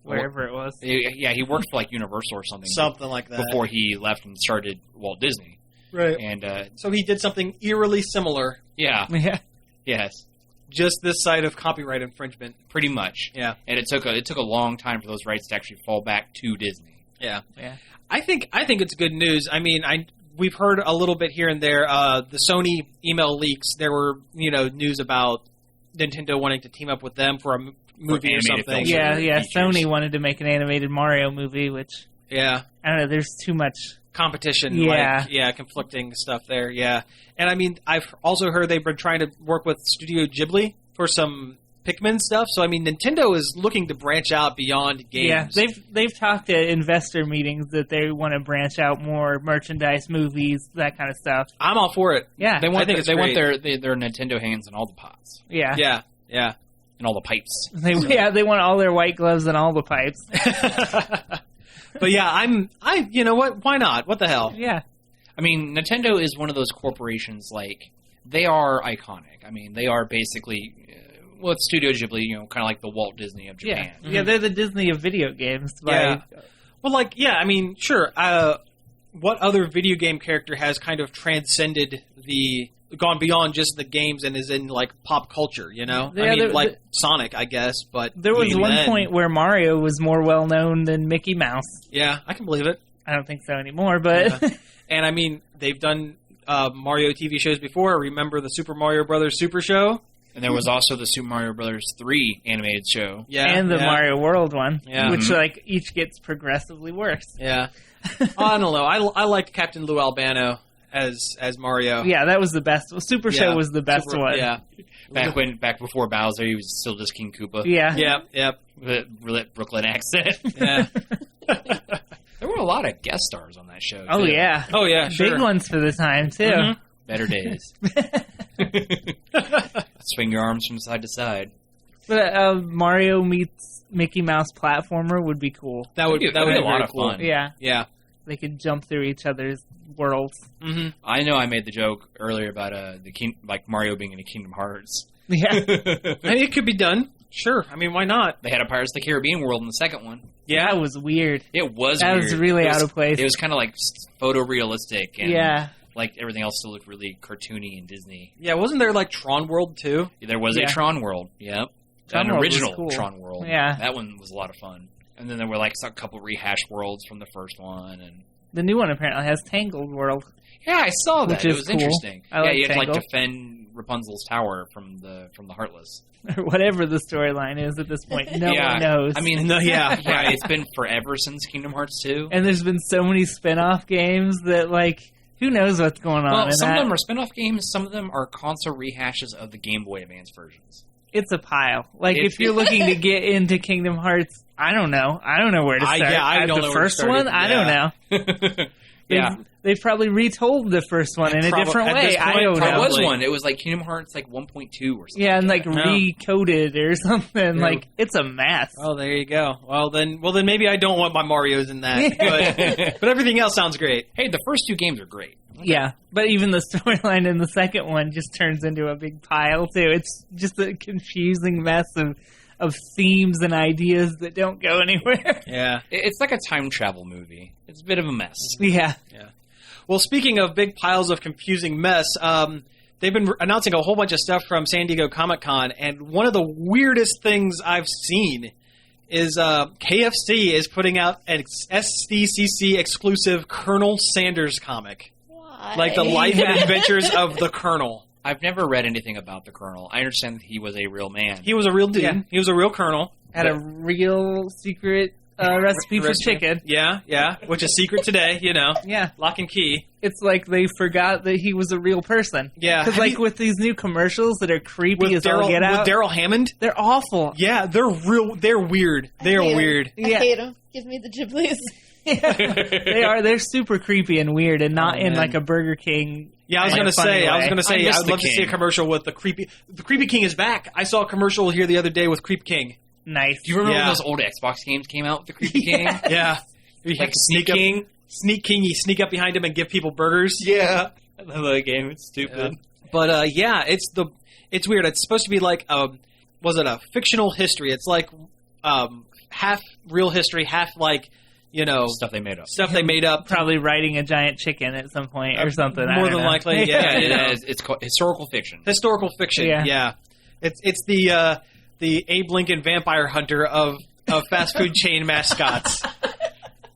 wherever it was. Yeah, he worked for like Universal or something like that before he left and started Walt Disney. Right, and so he did something eerily similar. Yeah. Yes. Just this side of copyright infringement, pretty much. Yeah, and it took a long time for those rights to actually fall back to Disney. Yeah. I think it's good news. I mean, we've heard a little bit here and there. The Sony email leaks. There were news about Nintendo wanting to team up with them for a movie or something. Yeah. Sony wanted to make an animated Mario movie, which I don't know. There's too much competition. Conflicting stuff there. Yeah, and I mean, I've also heard they've been trying to work with Studio Ghibli for some Pikmin stuff. So I mean, Nintendo is looking to branch out beyond games. Yeah, they've talked at investor meetings that they want to branch out more merchandise, movies, that kind of stuff. I'm all for it. Yeah, they want their Nintendo hands in all the pots. Yeah. And all the pipes. They want all their white gloves and all the pipes. But yeah, you know what? Why not? What the hell? Yeah. I mean, Nintendo is one of those corporations, like, they are iconic. I mean, they are basically, it's Studio Ghibli, kind of like the Walt Disney of Japan. Yeah, they're the Disney of video games. Yeah. Well, I mean, sure. What other video game character has kind of transcended gone beyond just the games and is in, like, pop culture, Sonic, I guess, but... There was one point where Mario was more well-known than Mickey Mouse. Yeah, I can believe it. I don't think so anymore, but... Yeah. And, I mean, they've done Mario TV shows before. Remember the Super Mario Brothers Super Show? And there was also the Super Mario Brothers 3 animated show. Yeah. And the Mario World one, which, Mm-hmm. each gets progressively worse. Yeah. I don't know. I liked Captain Lou Albano as Mario. Yeah, that was the best. Super Show was the best one. Yeah. Back before Bowser, he was still just King Koopa. Yeah. Yep. With a Brooklyn accent. Yeah. There were a lot of guest stars on that show. Oh too. yeah. Oh yeah. Sure. Big ones for the time too. Mhm. Better days. Swing your arms from side to side. But Mario meets Mickey Mouse platformer would be cool. That would be a lot of cool. fun. Yeah. Yeah. They could jump through each other's worlds. Mm-hmm. I know I made the joke earlier about like Mario being in a Kingdom Hearts. Yeah. It could be done. Sure. I mean, why not? They had a Pirates of the Caribbean world in the second one. Yeah. That was weird. It was That weird. was really out of place. It was kind of like photorealistic. And Yeah. like everything else still looked really cartoony and Disney. Yeah. Wasn't there like Tron World too? There was a Yeah. Tron world. Yep. Tron An World was original cool. Tron world. Yeah. That one was a lot of fun. And then there were like a couple rehash worlds from the first one. And The new one apparently has Tangled World. yeah, I saw that. Which It is was cool. interesting. I like you had to like Tangled. defend Rapunzel's tower from the Heartless. Or whatever the storyline is at this point. No Yeah. one knows. I mean, No, yeah. yeah, it's been forever since Kingdom Hearts 2. And there's been so many spin-off games that, like, who knows what's going on Well, in some that. of them are spin-off games. Some of them are console rehashes of the Game Boy Advance versions. It's a pile. Like, It's- if you're looking to get into Kingdom Hearts, I don't know. I don't know where to start. I don't the know where to first start one, either. I don't know. Yeah. They've probably retold the first one in a different at way. this I point, don't There know. was one. It was like Kingdom Hearts like 1.2 or something. Yeah, and like No. recoded or something. Yeah. Like, it's a mess. Oh, there you go. Well, then maybe I don't want my Marios in that. But everything else sounds great. Hey, the first two games are great. Yeah, but even the storyline in the second one just turns into a big pile, too. It's just a confusing mess of themes and ideas that don't go anywhere. Yeah. It's like a time travel movie. It's a bit of a mess. Yeah. Well, speaking of big piles of confusing mess, they've been announcing a whole bunch of stuff from San Diego Comic-Con, and one of the weirdest things I've seen is KFC is putting out an SDCC exclusive Colonel Sanders comic. Why? Like the life and adventures of the Colonel. I've never read anything about the Colonel. I understand that he was a real man. He was a real dude. Yeah. He was a real Colonel. Had a real secret recipe for chicken. Yeah, which is secret today, you know. Yeah. Lock and key. It's like they forgot that he was a real person. Yeah. Because, Have like, you- with these new commercials that are creepy With as all get out, Daryl Hammond? they're awful. Yeah, they're weird. They are hate 'em. weird. I hate him. Give me the Ghiblies. They are. They're super creepy and weird, and not in man. like a Burger King. Yeah, I was like, gonna funny say. I was way. gonna say. I miss I would the love to see a King. commercial with the creepy. The Creepy King is back. I saw a commercial here the other day with Creep King. Nice. Do you remember Yeah. when those old Xbox games came out with the Creepy King? Yeah, you have Like to sneak up. King? Sneak King. You sneak up behind him and give people burgers. Yeah. I love that game. It's stupid. But yeah, it's weird. It's supposed to be like was it a fictional history? It's like half real history, half like Stuff they made up. stuff they made up. Probably riding a giant chicken at some point or something. I More don't than know. likely, yeah. It's called historical fiction. Historical fiction. Yeah. Yeah. It's the Abe Lincoln vampire hunter of fast food chain mascots.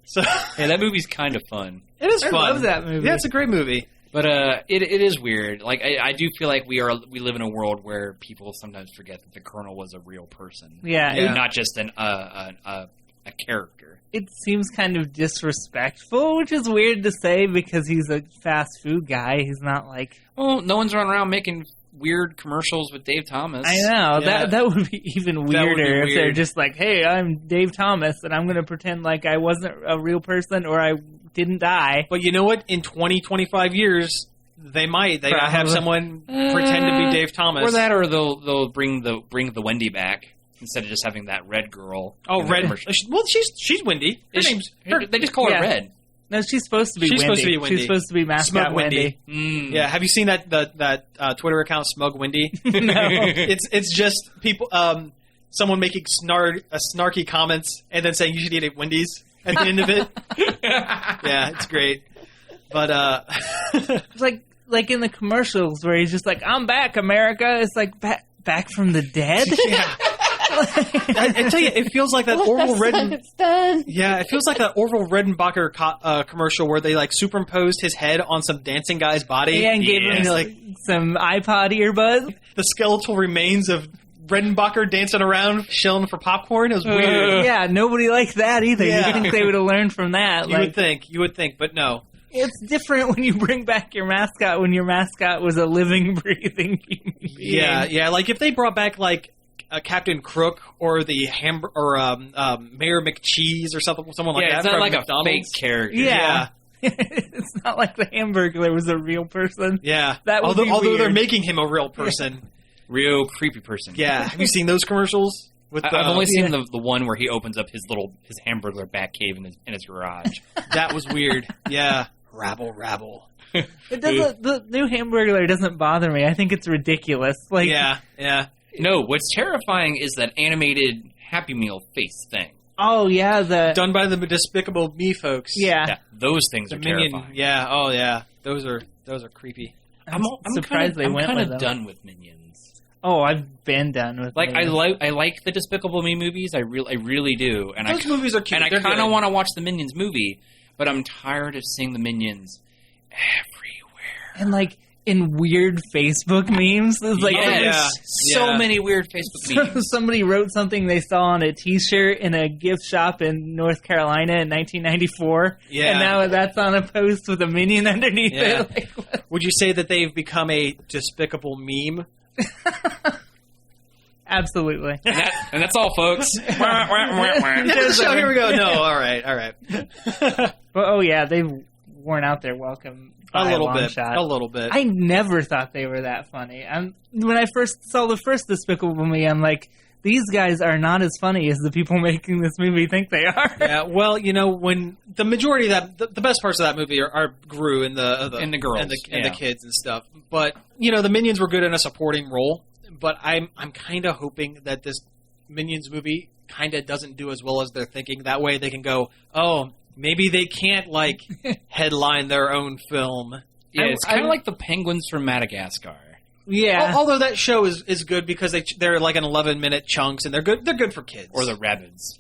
So Yeah, that movie's kind of fun. it is I fun. love that movie. Yeah, it's a great movie. But it is weird. Like I do feel like we live in a world where people sometimes forget that the Colonel was a real person. Yeah, Yeah. Not just a character. It seems kind of disrespectful, which is weird to say because he's a fast food guy. He's not like Well, no one's running around making weird commercials with Dave Thomas. I know Yeah. that would be even would be weirder if they're weird. just like, "Hey, I'm Dave Thomas, and I'm going to pretend like I wasn't a real person or I didn't die." But you know what? In 20, 25 years, they might. They might have Probably. someone pretend to be Dave Thomas. Or that, or they'll bring the Wendy back instead of just having that red girl. Oh, in the Red. commercial. Well, she's Wendy. Her Is she- name's they just call her Yeah. Red. No, she's supposed to be. She's Wendy. supposed to be Wendy. She's supposed to be mascot Smug Wendy. Wendy. Yeah, have you seen that Twitter account Smug Wendy? No. It's just people someone making snarky comments and then saying you should eat at Wendy's at the end of it. Yeah, it's great. But It's like in the commercials where he's just like, "I'm back, America." It's like back from the dead. yeah. I tell you, it feels like that Orville Redden. It's done. Yeah, it feels like that Orville Redenbacher commercial where they like superimposed his head on some dancing guy's body. Yeah, and gave him like some iPod earbuds. the skeletal remains of Redenbacher dancing around, shilling for popcorn. It was weird. Yeah, nobody liked that either. Yeah. You think they would have learned from that? You would think, but no. It's different when you bring back your mascot when your mascot was a living, breathing human being. Yeah. Like if they brought back like Captain Crook or the Mayor McCheese or someone like that. It's not from like McDonald's. a fake character. Yeah. It's not like the Hamburglar was a real person. Yeah. That would be although weird. they're making him a real person. Real creepy person. Yeah. Have you seen those commercials? I've only seen the one where he opens up his Hamburglar bat cave in his garage. That was weird. Yeah. Rabble. It doesn't. The new Hamburglar doesn't bother me. I think it's ridiculous. Like, yeah. No, what's terrifying is that animated Happy Meal face thing. Oh yeah, done by the Despicable Me folks. Yeah, those things are terrifying. Yeah. Oh yeah. Those are creepy. I'm surprised they went with them. I'm kind of done with Minions. Oh, I've been done with. Like Minions. I like the Despicable Me movies. I really do. And those movies are cute. And I kind of want to watch the Minions movie, but I'm tired of seeing the Minions everywhere. And like in weird Facebook memes, there's like so many weird Facebook memes. Somebody wrote something they saw on a T-shirt in a gift shop in North Carolina in 1994. Yeah, and now that's on a post with a Minion underneath it. Like, would you say that they've become a despicable meme? Absolutely. And that's all, folks. So here we go. No, all right. But oh yeah, they've worn out their welcome. A little bit. I never thought they were that funny. When I first saw the first Despicable Me, I'm like, these guys are not as funny as the people making this movie think they are. Yeah, well, when the majority of that, the best parts of that movie are Gru and the girls and the kids and stuff. But the Minions were good in a supporting role. But I'm kind of hoping that this Minions movie kind of doesn't do as well as they're thinking. That way they can go, oh, maybe they can't, headline their own film. Yeah, it's kind of like the penguins from Madagascar. Yeah. Although that show is good because they're like in 11-minute chunks, and they're good for kids. Or the Rabbids.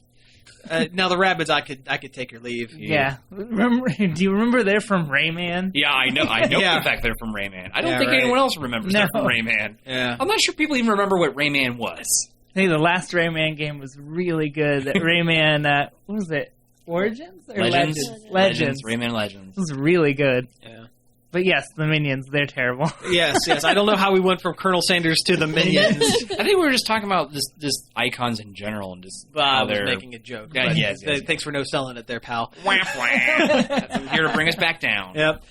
Now, the Rabbids, I could take or leave. Yeah. Do you remember they're from Rayman? Yeah, I know for a fact they're from Rayman. I don't think anyone else remembers they're from Rayman. Yeah. I'm not sure people even remember what Rayman was. Hey, the last Rayman game was really good. Rayman, what was it? Origins? Or Legends. Rayman Legends. It was really good. Yeah. But yes, the Minions, they're terrible. Yes. I don't know how we went from Colonel Sanders to the Minions. I think we were just talking about just icons in general and just I was making a joke. Yeah, yes. Thanks for no selling it there, pal. I'm here to bring us back down. Yep.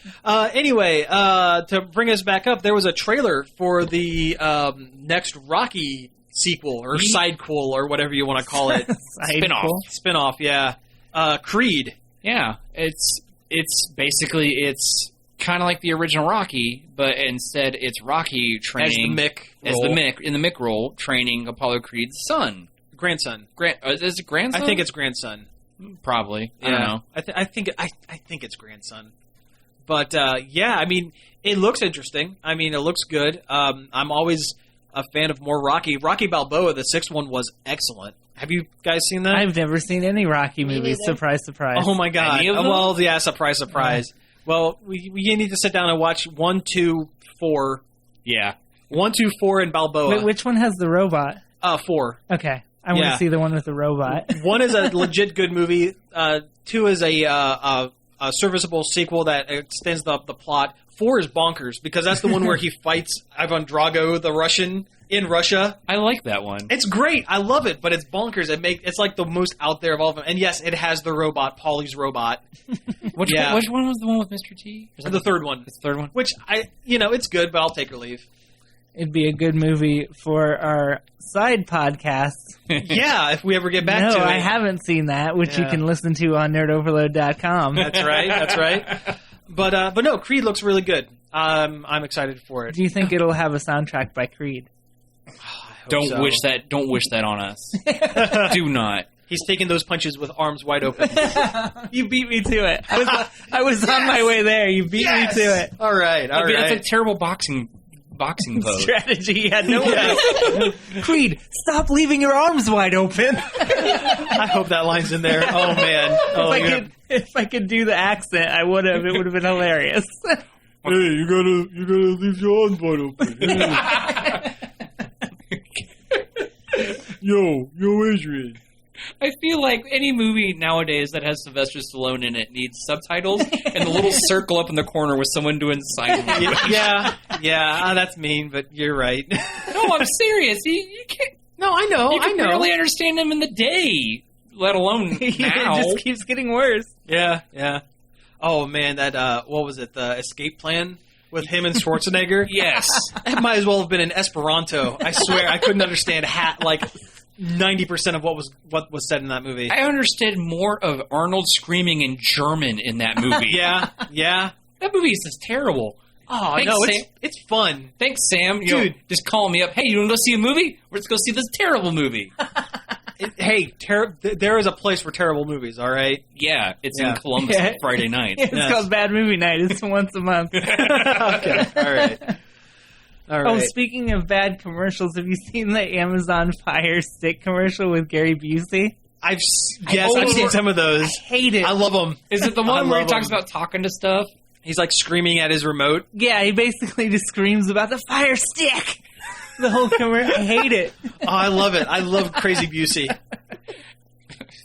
Anyway, to bring us back up, there was a trailer for the next Rocky sequel or sidequel or whatever you want to call it. Spinoff, yeah. Creed. Yeah, it's basically kind of like the original Rocky, but instead it's Rocky training as the Mick role, training Apollo Creed's son, grandson. Is it grandson? I think it's grandson. Probably. Yeah. I don't know. I think it's grandson. But yeah, I mean, it looks interesting. I mean, it looks good. I'm always a fan of more Rocky. Rocky Balboa, the sixth one, was excellent. Have you guys seen that? I've never seen any Rocky movies. Surprise, surprise. Oh my god! Well, yeah, surprise. Yeah. Well, we need to sit down and watch 1, 2, 4. Yeah, 1, 2, 4, and Balboa. Wait, which one has the robot? 4. Okay, I want to see the one with the robot. 1 is a legit good movie. 2 is a serviceable sequel that extends the plot. 4 is bonkers because that's the one where he fights Ivan Drago, the Russian, in Russia. I like that one. It's great. I love it, but it's bonkers. It's like the most out there of all of them. And yes, it has the robot, Paulie's robot. Which one was the one with Mr. T? The third one. The third one? Which, it's good, but I'll take or leave. It'd be a good movie for our side podcast. Yeah, if we ever get back to it. No, I haven't seen that, which you can listen to on nerdoverload.com. That's right. But no, Creed looks really good. I'm excited for it. Do you think it'll have a soundtrack by Creed? Don't wish that on us. Do not. He's taking those punches with arms wide open. You beat me to it. I was on my way there. You beat me to it. All right. That's a terrible boxing pose. Strategy. Yeah, no. Creed, stop leaving your arms wide open. I hope that line's in there. Oh man. If I could do the accent, I would have. It would have been hilarious. Hey, you gotta leave your arms wide open. Hey. Yo, Adrian. I feel like any movie nowadays that has Sylvester Stallone in it needs subtitles and the little circle up in the corner with someone doing sign language. Yeah, that's mean, but you're right. No, I'm serious. You can't. No, I know. You can barely understand him in the day, let alone now. It just keeps getting worse. Yeah. Oh man, that what was it? The Escape Plan with him and Schwarzenegger. Yes, that might as well have been in Esperanto. I swear, I couldn't understand 90% of what was said in that movie. I understood more of Arnold screaming in German in that movie. Yeah. That movie is just terrible. Oh, Thanks, no, Sam. it's fun. Thanks, Sam. Dude. Just call me up. Hey, you want to go see a movie? Let's go see this terrible movie. There is a place for terrible movies, all right? Yeah, it's in Columbus on Friday night. It's called Bad Movie Night. It's once a month. Okay, all right. Oh, speaking of bad commercials, have you seen the Amazon Fire Stick commercial with Gary Busey? I've seen some of those. I hate it. I love them. Is it the one where he talks about talking to stuff? He's like screaming at his remote. Yeah, he basically just screams about the Fire Stick. The whole commercial. I hate it. Oh, I love it. I love Crazy Busey.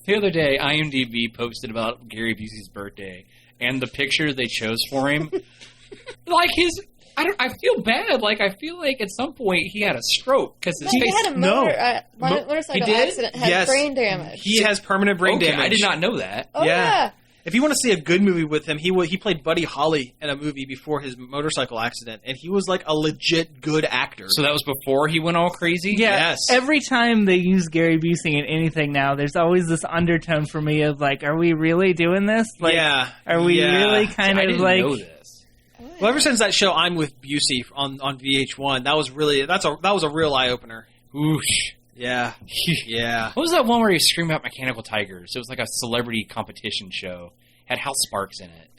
The other day, IMDb posted about Gary Busey's birthday, and the picture they chose for him, like I feel bad. Like, I feel like at some point he had a stroke because his face. He had a motorcycle accident. Had brain damage. He has permanent brain damage. I did not know that. Oh, yeah. If you want to see a good movie with him, he played Buddy Holly in a movie before his motorcycle accident, and he was like a legit good actor. So that was before he went all crazy? Yeah. Yes. Every time they use Gary Busey in anything now, there's always this undertone for me of like, are we really doing this? Like, are we really kind of like? Know this. Well, ever since that show I'm with Busey on VH1, that was a real eye opener. Oosh. Yeah. Yeah. What was that one where he screamed about mechanical tigers? It was like a celebrity competition show. Had Hal Sparks in it.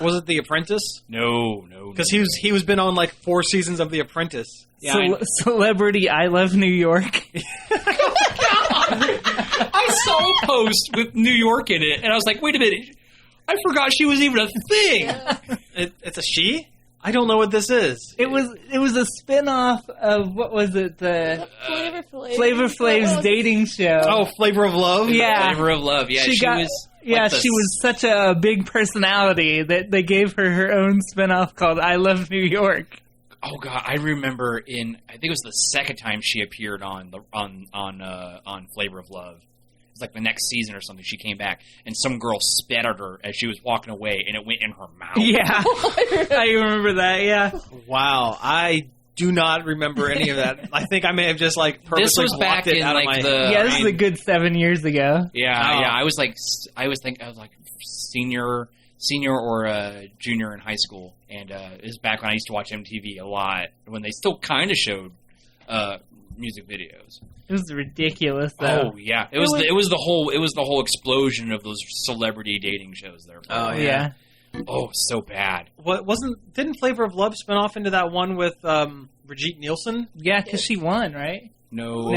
Was it The Apprentice? No. Because he was been on like 4 seasons of The Apprentice. Yeah, Celebrity I Love New York. I saw a post with New York in it, and I was like, wait a minute. I forgot she was even a thing. It's a she? I don't know what this is. It was a spin-off of, what was it? The Flavor Flav's dating show. Oh, Flavor of Love? Yeah. Flavor of Love. Yeah, she was... Yeah, she was such a big personality that they gave her her own spin-off called I Love New York. Oh God, I remember I think it was the second time she appeared on Flavor of Love. It was like the next season or something. She came back and some girl spat at her as she was walking away, and it went in her mouth. Yeah, I remember that. Yeah. Wow, I do not remember any of that. I think I may have just like purposely blocked it out of my head. Yeah, this is a good 7 years ago. Yeah. I was like senior or junior in high school, and it was back when I used to watch MTV a lot when they still kind of showed music videos. It was ridiculous, though. Oh yeah, it was the whole explosion of those celebrity dating shows there. Oh yeah. Oh, so bad. Didn't Flavor of Love spin off into that one with Brigitte Nielsen? Yeah, because she won, right? No.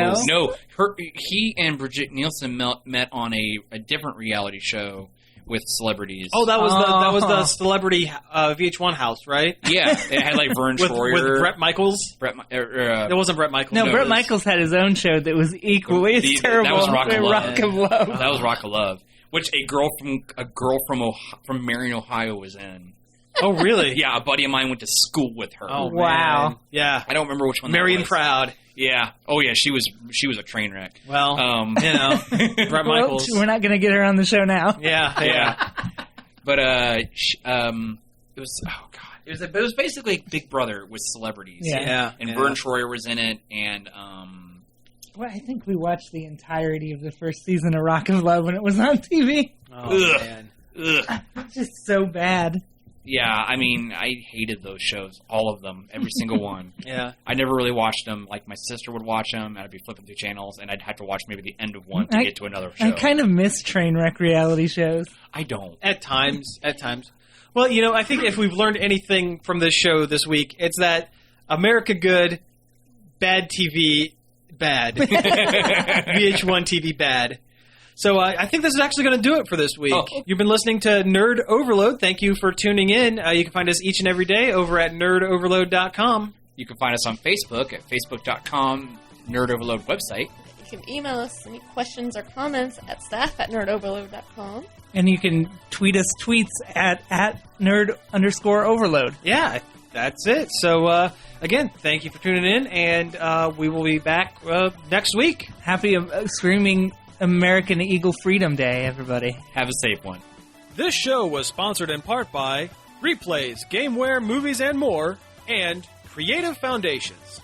He and Brigitte Nielsen met on a different reality show with celebrities. Oh, that was the celebrity VH1 house, right? Yeah, it had like Vern Troyer with Bret Michaels. It wasn't Bret Michaels. No, Bret Michaels had his own show that was equally as terrible. That was Rock of Love. That was Rock of Love, which a girl from Marion, Ohio, was in. Oh, really? Yeah, a buddy of mine went to school with her. Oh, wow. Man. Yeah, I don't remember which one. Marion that was. Proud. Yeah. Oh, yeah. She was a train wreck. Well, Bret Michaels. We're not going to get her on the show now. Yeah. But it was it was basically Big Brother with celebrities. Yeah. And Vern Troyer was in it, and Well, I think we watched the entirety of the first season of Rock of Love when it was on TV. Oh man. Ugh. It's just so bad. Yeah, I mean, I hated those shows, all of them, every single one. Yeah. I never really watched them. Like, my sister would watch them, and I'd be flipping through channels, and I'd have to watch maybe the end of one to get to another show. I kind of miss train wreck reality shows. I don't. At times. Well, I think if we've learned anything from this show this week, it's that America good, bad TV, bad. VH1 TV, bad. So I think this is actually going to do it for this week. Oh. You've been listening to Nerd Overload. Thank you for tuning in. You can find us each and every day over at nerdoverload.com. You can find us on Facebook at facebook.com, Nerd Overload website. You can email us any questions or comments at staff@nerdoverload.com. And you can tweet us tweets at @nerd_overload. Yeah, that's it. So, again, thank you for tuning in, and we will be back next week. Happy screaming American Eagle Freedom Day, everybody. Have a safe one. This show was sponsored in part by Replays, Gameware, Movies, and More, and Creative Foundations.